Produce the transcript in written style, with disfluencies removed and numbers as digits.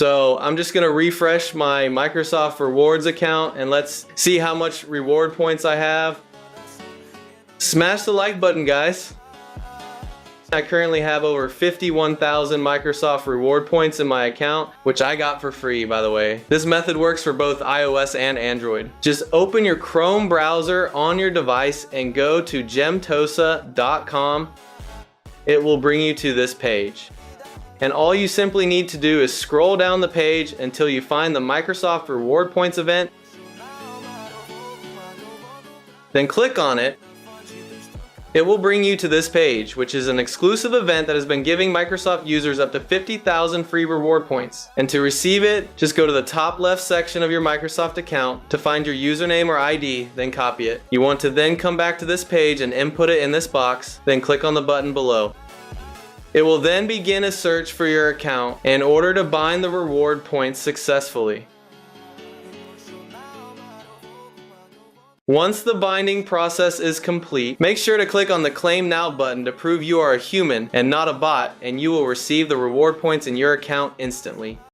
So I'm just gonna refresh my Microsoft Rewards account and let's see how much reward points I have. Smash the like button, guys. I currently have over 51,000 Microsoft reward points in my account, which I got for free, by the way. This method works for both iOS and Android. Just open your Chrome browser on your device and go to gemtosa.com. It will bring you to this page. And all you simply need to do is scroll down the page until you find the Microsoft Reward Points event. Then click on it. It will bring you to this page, which is an exclusive event that has been giving Microsoft users up to 50,000 free reward points. And to receive it, just go to the top left section of your Microsoft account to find your username or ID, then copy it. You want to then come back to this page and input it in this box, then click on the button below. It will then begin a search for your account in order to bind the reward points successfully. Once the binding process is complete, make sure to click on the Claim Now button to prove you are a human and not a bot, and you will receive the reward points in your account instantly.